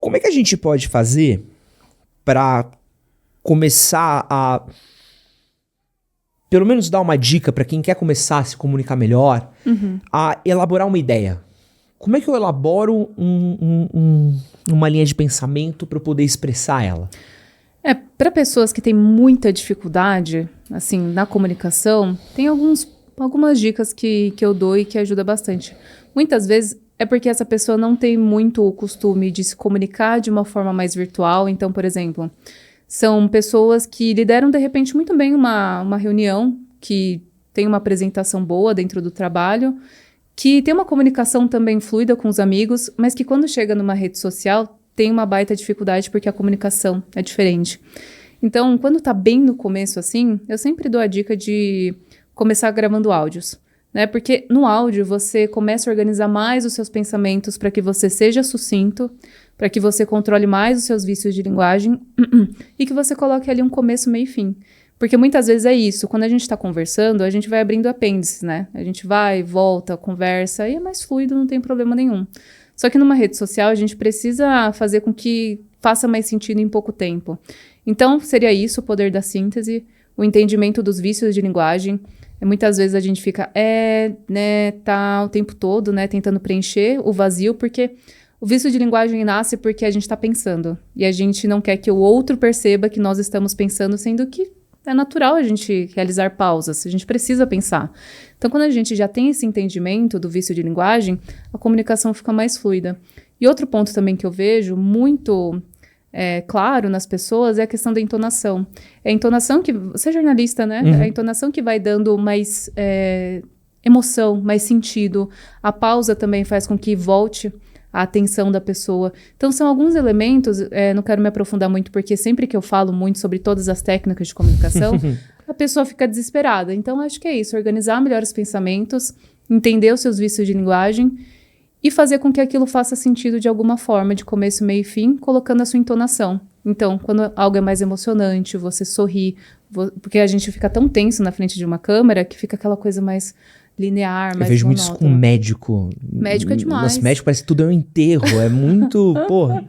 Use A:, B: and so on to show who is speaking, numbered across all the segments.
A: Como é que a gente pode fazer para começar a, pelo menos dar uma dica para quem quer começar a se comunicar melhor, a elaborar uma ideia? Como é que eu elaboro uma linha de pensamento para eu poder expressar ela?
B: Para pessoas que têm muita dificuldade, assim, na comunicação, tem algumas dicas que eu dou e que ajuda bastante. Muitas vezes é porque essa pessoa não tem muito o costume de se comunicar de uma forma mais virtual. Então, por exemplo, são pessoas que lideram, de repente, muito bem uma reunião, que tem uma apresentação boa dentro do trabalho, que tem uma comunicação também fluida com os amigos, mas que quando chega numa rede social tem uma baita dificuldade porque a comunicação é diferente. Então, quando tá bem no começo assim, eu sempre dou a dica de começar gravando áudios, né? Porque no áudio você começa a organizar mais os seus pensamentos para que você seja sucinto, para que você controle mais os seus vícios de linguagem e que você coloque ali um começo, meio e fim. Porque muitas vezes é isso, quando a gente está conversando, a gente vai abrindo apêndices, né? A gente vai, volta, conversa, e é mais fluido, não tem problema nenhum. Só que numa rede social, a gente precisa fazer com que faça mais sentido em pouco tempo. Então, seria isso, o poder da síntese, o entendimento dos vícios de linguagem. Muitas vezes a gente fica, tá o tempo todo, né, tentando preencher o vazio, porque o vício de linguagem nasce porque a gente está pensando. E a gente não quer que o outro perceba que nós estamos pensando, sendo que é natural a gente realizar pausas, a gente precisa pensar. Então, quando a gente já tem esse entendimento do vício de linguagem, a comunicação fica mais fluida. E outro ponto também que eu vejo muito claro nas pessoas é a questão da entonação. É a entonação que... Você é jornalista, né? É a entonação que vai dando mais emoção, mais sentido. A pausa também faz com que volte a atenção da pessoa. Então, são alguns elementos, não quero me aprofundar muito, porque sempre que eu falo muito sobre todas as técnicas de comunicação, a pessoa fica desesperada. Então, acho que é isso, organizar melhor os pensamentos, entender os seus vícios de linguagem e fazer com que aquilo faça sentido de alguma forma, de começo, meio e fim, colocando a sua entonação. Então, quando algo é mais emocionante, você sorri, porque a gente fica tão tenso na frente de uma câmera que fica aquela coisa mais linear, mais
A: Eu vejo muito isso com médico.
B: Médico é demais.
A: Nossa, médico parece que tudo é um enterro, é muito, porra.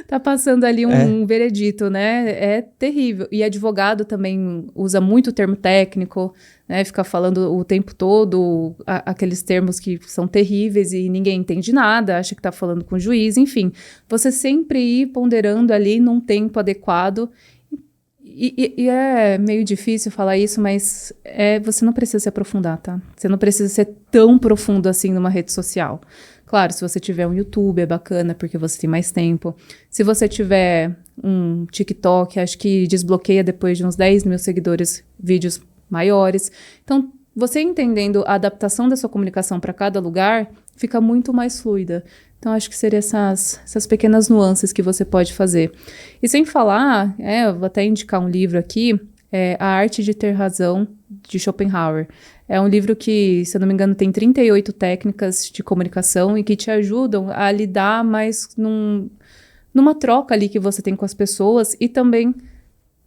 B: Tá passando ali um veredito, né? É terrível. E advogado também usa muito termo técnico, né? Fica falando o tempo todo aqueles termos que são terríveis e ninguém entende nada, acha que tá falando com o juiz, enfim. Você sempre ir ponderando ali num tempo adequado. E é meio difícil falar isso, mas você não precisa se aprofundar, tá? Você não precisa ser tão profundo assim numa rede social. Claro, se você tiver um YouTube é bacana, porque você tem mais tempo. Se você tiver um TikTok, acho que desbloqueia depois de uns 10 mil seguidores vídeos maiores. Então, você entendendo a adaptação da sua comunicação para cada lugar, fica muito mais fluida. Então, acho que seriam essas pequenas nuances que você pode fazer. E sem falar, eu vou até indicar um livro aqui, A Arte de Ter Razão, de Schopenhauer. É um livro que, se eu não me engano, tem 38 técnicas de comunicação e que te ajudam a lidar mais numa troca ali que você tem com as pessoas e também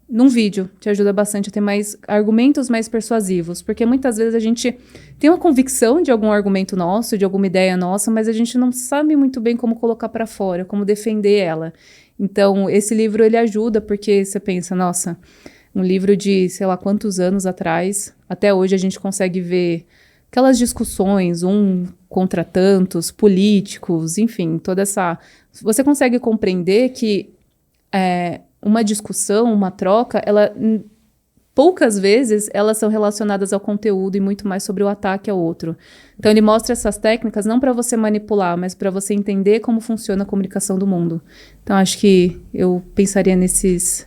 B: num vídeo. Te ajuda bastante a ter mais argumentos mais persuasivos, porque muitas vezes a gente tem uma convicção de algum argumento nosso, de alguma ideia nossa, mas a gente não sabe muito bem como colocar para fora, como defender ela. Então, esse livro, ele ajuda, porque você pensa, nossa, um livro de, sei lá, quantos anos atrás, até hoje a gente consegue ver aquelas discussões, contra tantos, políticos, enfim, toda essa... Você consegue compreender que uma discussão, uma troca, poucas vezes elas são relacionadas ao conteúdo e muito mais sobre o ataque ao outro. Então ele mostra essas técnicas não para você manipular, mas para você entender como funciona a comunicação do mundo. Então acho que eu pensaria nesses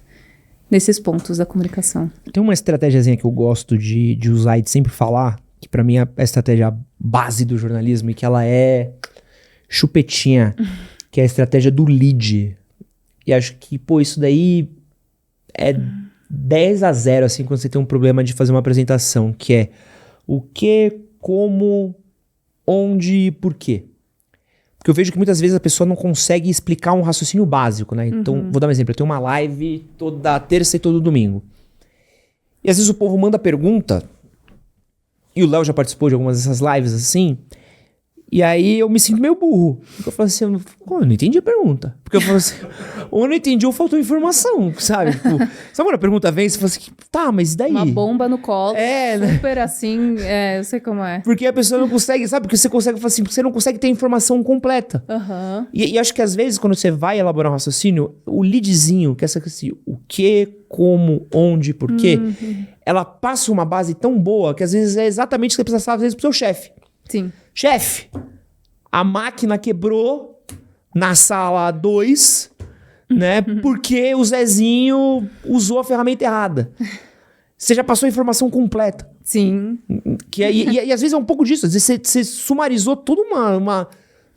B: pontos da comunicação.
A: Tem uma estratégiazinha que eu gosto de usar e de sempre falar, que para mim é a estratégia base do jornalismo e que ela é chupetinha, que é a estratégia do lead. E acho que, isso daí é 10-0, assim, quando você tem um problema de fazer uma apresentação, que é o que, como, onde e por quê. Porque eu vejo que muitas vezes a pessoa não consegue explicar um raciocínio básico, né? Então, vou dar um exemplo. Eu tenho uma live toda terça e todo domingo. E às vezes o povo manda pergunta, e o Léo já participou de algumas dessas lives assim, E aí eu me sinto meio burro. Porque eu falo assim, eu não entendi a pergunta. Porque eu falo assim, ou eu não entendi ou faltou informação, sabe? Tipo, sabe quando a pergunta vem, você fala assim, tá, mas e daí?
B: Uma bomba no colo,
A: né?
B: super assim, eu sei como é.
A: Porque a pessoa não consegue, sabe? Porque você consegue, assim, porque você não consegue ter a informação completa.
B: Aham.
A: E acho que às vezes, quando você vai elaborar um raciocínio, o leadzinho, que é essa assim, o que, como, onde, por quê, ela passa uma base tão boa que às vezes é exatamente o que você precisa saber, às vezes, pro seu chefe.
B: Sim.
A: Chefe, a máquina quebrou na sala 2, né? Porque o Zezinho usou a ferramenta errada. Você já passou a informação completa.
B: Sim.
A: E às vezes é um pouco disso. Às vezes você sumarizou toda uma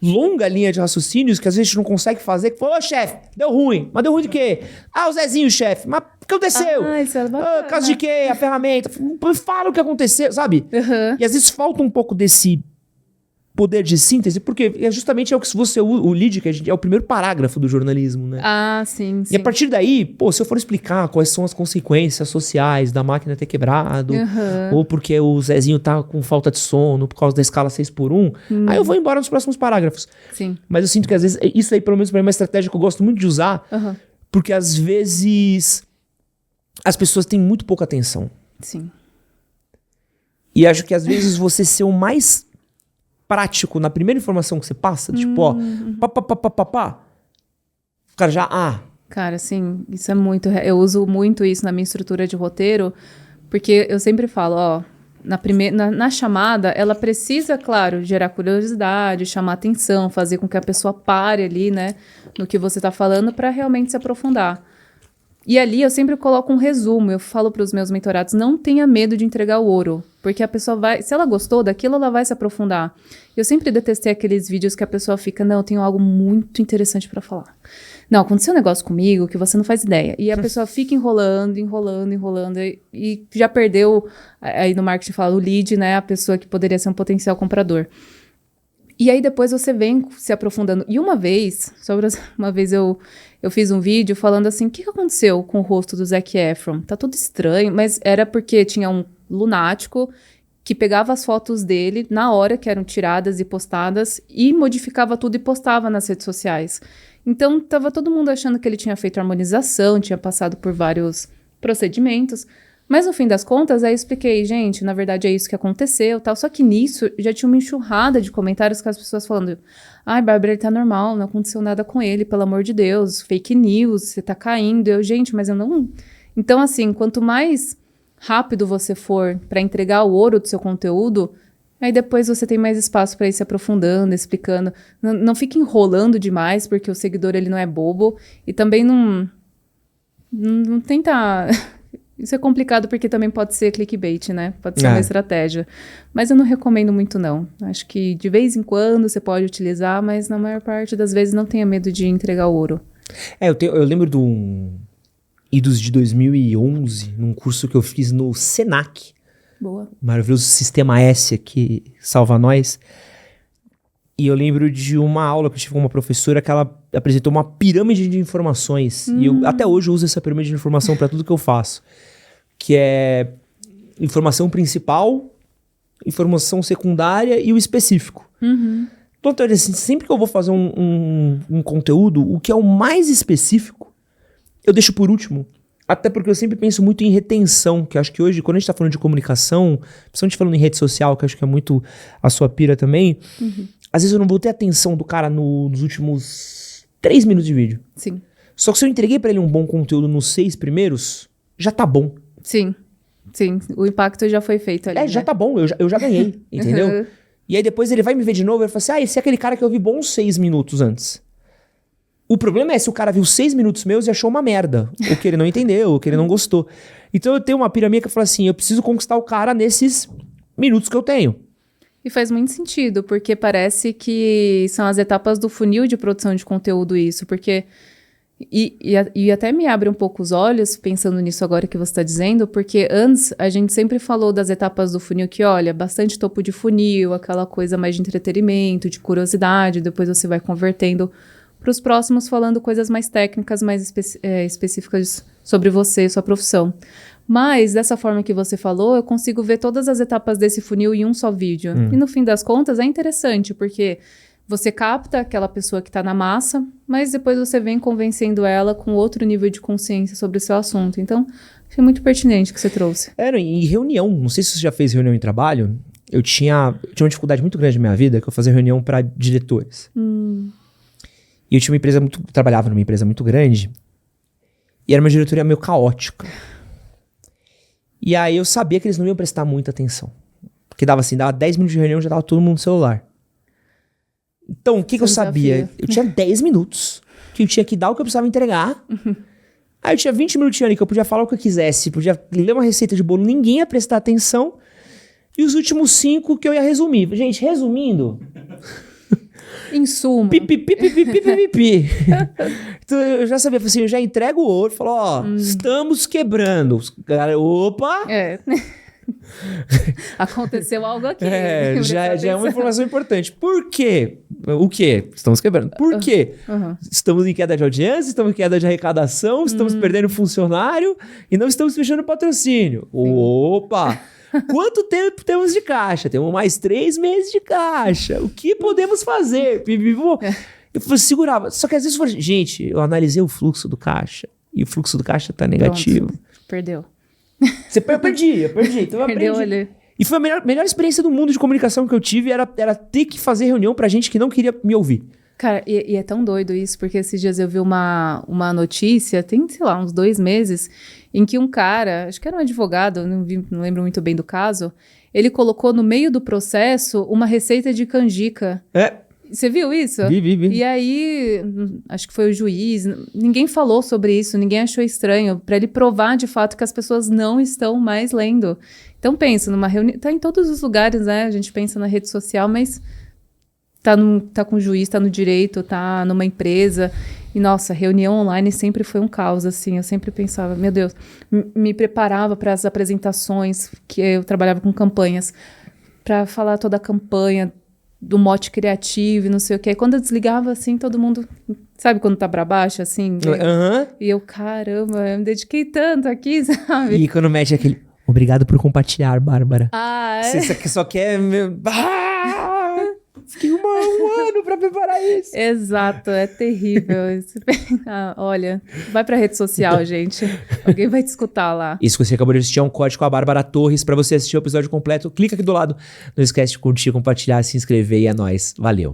A: longa linha de raciocínios que às vezes a gente não consegue fazer. Que falou, ô chefe, deu ruim. Mas deu ruim de quê? Ah, o Zezinho, chefe. Mas o que aconteceu?
B: Isso é bacana.
A: Caso de quê? A ferramenta. Fala o que aconteceu, sabe?
B: Uhum.
A: E às vezes falta um pouco desse poder de síntese, porque é justamente o que você o lead, que é o primeiro parágrafo do jornalismo, né?
B: Ah, sim, sim.
A: E a partir daí, pô, se eu for explicar quais são as consequências sociais da máquina ter quebrado, ou porque o Zezinho tá com falta de sono por causa da escala 6x1, aí eu vou embora nos próximos parágrafos.
B: Sim.
A: Mas eu sinto que às vezes, isso aí pelo menos pra mim é uma estratégia que eu gosto muito de usar, porque às vezes as pessoas têm muito pouca atenção.
B: Sim.
A: E acho que às vezes você ser o mais prático na primeira informação que você passa, tipo, ó, pá. O cara já,
B: Cara, sim, isso é muito... Eu uso muito isso na minha estrutura de roteiro, porque eu sempre falo, ó, na chamada, ela precisa, claro, gerar curiosidade, chamar atenção, fazer com que a pessoa pare ali, né, no que você tá falando para realmente se aprofundar. E ali eu sempre coloco um resumo, eu falo para os meus mentorados, não tenha medo de entregar o ouro, porque a pessoa vai, se ela gostou daquilo, ela vai se aprofundar. Eu sempre detestei aqueles vídeos que a pessoa fica, não, eu tenho algo muito interessante para falar. Não, aconteceu um negócio comigo que você não faz ideia. E a pessoa fica enrolando, e já perdeu, aí no marketing fala, o lead, né, a pessoa que poderia ser um potencial comprador. E aí depois você vem se aprofundando. E uma vez eu fiz um vídeo falando assim, o que aconteceu com o rosto do Zac Efron? Tá tudo estranho, mas era porque tinha um lunático que pegava as fotos dele na hora que eram tiradas e postadas e modificava tudo e postava nas redes sociais. Então tava todo mundo achando que ele tinha feito harmonização, tinha passado por vários procedimentos. Mas no fim das contas, aí eu expliquei, gente, na verdade é isso que aconteceu, tal. Só que nisso já tinha uma enxurrada de comentários com as pessoas falando, ai, Bárbara, ele tá normal, não aconteceu nada com ele, pelo amor de Deus, fake news, você tá caindo. Gente, mas eu não... Então, assim, quanto mais rápido você for para entregar o ouro do seu conteúdo, aí depois você tem mais espaço para ir se aprofundando, explicando. Não fique enrolando demais, porque o seguidor, ele não é bobo. E também não tenta... Isso é complicado porque também pode ser clickbait, né? Pode ser uma estratégia. Mas eu não recomendo muito, não. Acho que de vez em quando você pode utilizar, mas na maior parte das vezes não tenha medo de entregar o ouro.
A: Eu lembro de idos de 2011, num curso que eu fiz no Senac.
B: Boa.
A: Maravilhoso Sistema S aqui, salva nós. E eu lembro de uma aula que eu tive com uma professora que ela apresentou uma pirâmide de informações. E eu até hoje uso essa pirâmide de informação para tudo que eu faço. Que é informação principal, informação secundária e o específico. Então, assim, sempre que eu vou fazer um conteúdo, o que é o mais específico, eu deixo por último. Até porque eu sempre penso muito em retenção, que eu acho que hoje, quando a gente tá falando de comunicação, principalmente falando em rede social, que eu acho que é muito a sua pira também, às vezes eu não vou ter atenção do cara nos últimos 3 minutos de vídeo.
B: Sim.
A: Só que se eu entreguei pra ele um bom conteúdo nos 6 primeiros, já tá bom.
B: Sim. O impacto já foi feito ali,
A: já
B: né?
A: tá bom, eu já ganhei, entendeu? E aí depois ele vai me ver de novo e vai falar assim, esse é aquele cara que eu vi bons 6 minutos antes. O problema é se o cara viu 6 minutos meus e achou uma merda. Ou que ele não entendeu, ou que ele não gostou. Então eu tenho uma pirâmide que eu falo assim, eu preciso conquistar o cara nesses minutos que eu tenho.
B: E faz muito sentido, porque parece que são as etapas do funil de produção de conteúdo isso, porque... E até me abre um pouco os olhos, pensando nisso agora que você está dizendo, porque antes a gente sempre falou das etapas do funil que, olha, bastante topo de funil, aquela coisa mais de entretenimento, de curiosidade, depois você vai convertendo para os próximos falando coisas mais técnicas, mais específicas sobre você, sua profissão. Mas, dessa forma que você falou, eu consigo ver todas as etapas desse funil em um só vídeo. E no fim das contas é interessante, porque você capta aquela pessoa que está na massa, mas depois você vem convencendo ela com outro nível de consciência sobre o seu assunto. Então, achei muito pertinente o que você trouxe.
A: Em reunião, não sei se você já fez reunião em trabalho, eu tinha uma dificuldade muito grande na minha vida, que eu fazia reunião para diretores. E eu tinha trabalhava numa empresa muito grande, e era uma diretoria meio caótica. E aí eu sabia que eles não iam prestar muita atenção. Porque dava 10 minutos de reunião, já tava todo mundo no celular. Então, o que eu sabia? Eu tinha 10 minutos que eu tinha que dar o que eu precisava entregar. Aí eu tinha 20 minutinhos ali que eu podia falar o que eu quisesse, podia ler uma receita de bolo, ninguém ia prestar atenção. E os últimos 5 que eu ia resumir. Gente, resumindo...
B: Em suma.
A: Então eu já sabia, assim, eu já entrego o ouro, falo, estamos quebrando. Opa!
B: Aconteceu algo aqui.
A: Já é uma informação importante. Por quê? O quê? Estamos quebrando. Por quê? Estamos em queda de audiência, estamos em queda de arrecadação, estamos perdendo funcionário e não estamos fechando patrocínio. Opa! Quanto tempo temos de caixa? Temos mais 3 meses de caixa. O que podemos fazer? Eu segurava. Só que às vezes eu falei, gente, eu analisei o fluxo do caixa e o fluxo do caixa tá negativo.
B: Pronto. Perdeu.
A: Eu perdi. Então eu
B: Perdeu
A: aprendi.
B: ali.
A: E foi a melhor experiência do mundo de comunicação que eu tive, era ter que fazer reunião pra gente que não queria me ouvir.
B: Cara, e é tão doido isso, porque esses dias eu vi uma notícia, tem, sei lá, uns 2 meses, em que um cara, acho que era um advogado, não lembro muito bem do caso, ele colocou no meio do processo uma receita de canjica. Você viu isso?
A: Vi.
B: E aí, acho que foi o juiz, ninguém falou sobre isso, ninguém achou estranho, para ele provar de fato que as pessoas não estão mais lendo. Então pensa, numa reunião, tá em todos os lugares, né? A gente pensa na rede social, mas tá com o juiz, tá no direito, tá numa empresa. E, nossa, reunião online sempre foi um caos, assim. Eu sempre pensava, meu Deus, me preparava para as apresentações, que eu trabalhava com campanhas, para falar toda a campanha, do mote criativo e não sei o quê. Aí, quando eu desligava, assim, todo mundo... Sabe quando tá pra baixo, assim? E eu, caramba, eu me dediquei tanto aqui, sabe?
A: E quando mete aquele... Obrigado por compartilhar, Bárbara. Você só quer... Fiquei um ano pra preparar isso.
B: Exato, é terrível. Olha, vai pra rede social, gente. Alguém vai te escutar lá.
A: Isso que você acabou de assistir é um código com a Bárbara Torres. Pra você assistir o episódio completo, clica aqui do lado. Não esquece de curtir, compartilhar, se inscrever e é nóis. Valeu.